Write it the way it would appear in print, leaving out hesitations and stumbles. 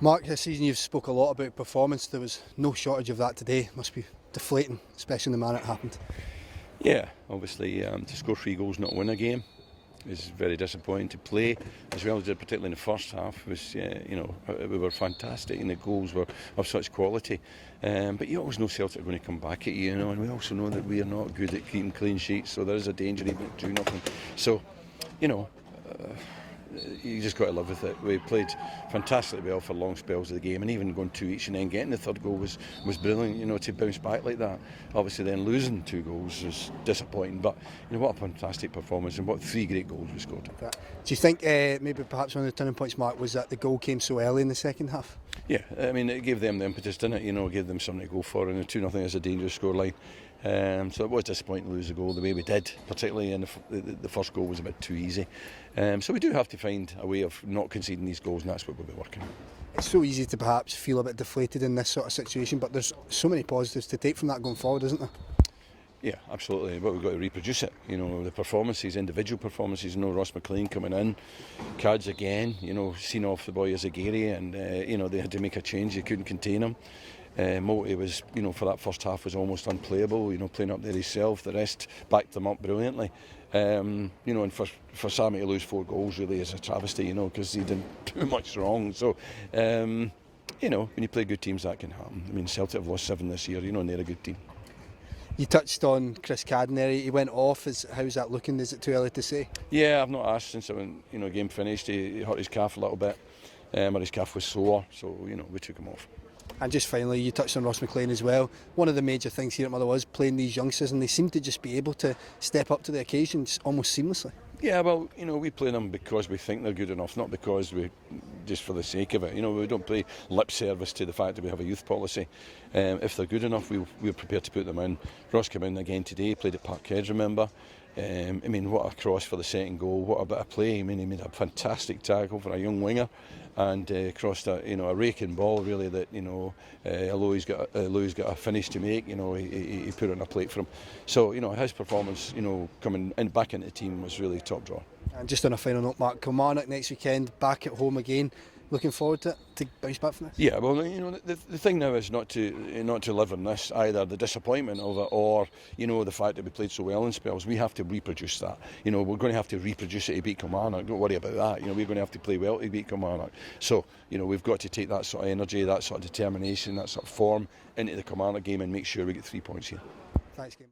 Mark, this season you've spoke a lot about performance. There was no shortage of that today. Must be deflating, especially in the manner it happened. Yeah, obviously to score 3 goals, not win a game, is very disappointing. To play as well as did, particularly in the first half, was we were fantastic, and the goals were of such quality. But you always know Celtic are going to come back at you, and we also know that we are not good at keeping clean sheets, so there is a danger even at 2-0. So, you just got to live with it. We played fantastically well for long spells of the game, and even going 2 each and then getting the third goal was brilliant. To bounce back like that. Obviously, then losing 2 goals was disappointing, but what a fantastic performance, and what 3 great goals we scored. Do you think maybe perhaps one of the turning points, Mark, was that the goal came so early in the second half? Yeah, I mean, it gave them the impetus, didn't it? It gave them something to go for, and 2-0 is a dangerous scoreline. So it was disappointing to lose the goal the way we did, particularly in the first goal was a bit too easy. So we do have to find a way of not conceding these goals, and that's what we'll be working on. It's so easy to perhaps feel a bit deflated in this sort of situation, but there's so many positives to take from that going forward, isn't there? Yeah, absolutely. But we've got to reproduce it. The performances, individual performances. Ross McLean coming in, Cads again. Seen off the boy as a Gary, and they had to make a change. They couldn't contain him. Moti was, for that first half was almost unplayable. Playing up there himself. The rest backed them up brilliantly. And for Sammy to lose 4 goals really is a travesty. Because he didn't do much wrong. So. When you play good teams, that can happen. I mean, Celtic have lost 7 this year. And they're a good team. You touched on Chris Cadden there. He went off. How's that looking? Is it too early to say? Yeah, I've not asked since the game finished. He hurt his calf a little bit, or his calf was sore, so we took him off. And just finally, you touched on Ross McLean as well. One of the major things here at Motherwell is playing these youngsters, and they seem to just be able to step up to the occasions almost seamlessly. Yeah, well, we play them because we think they're good enough, not because we just for the sake of it. We don't play lip service to the fact that we have a youth policy. If they're good enough, we're prepared to put them in. Ross came in again today, played at Parkhead, remember. What a cross for the second goal, what a bit of play. He made a fantastic tackle for a young winger, and crossed a raking ball really that although he's got a finish to make, he put it on a plate for him. So his performance coming in back into the team was really top draw. And just on a final note, Mark, Kilmarnock next weekend, back at home again. Looking forward to bounce back from this? Yeah, well, the thing now is not to live on this, either the disappointment of it or the fact that we played so well in spells. We have to reproduce that. We're going to have to reproduce it to beat Kilmarnock. Don't worry about that. We're going to have to play well to beat Kilmarnock. So we've got to take that sort of energy, that sort of determination, that sort of form into the Kilmarnock game and make sure we get 3 points here. Thanks, Kim.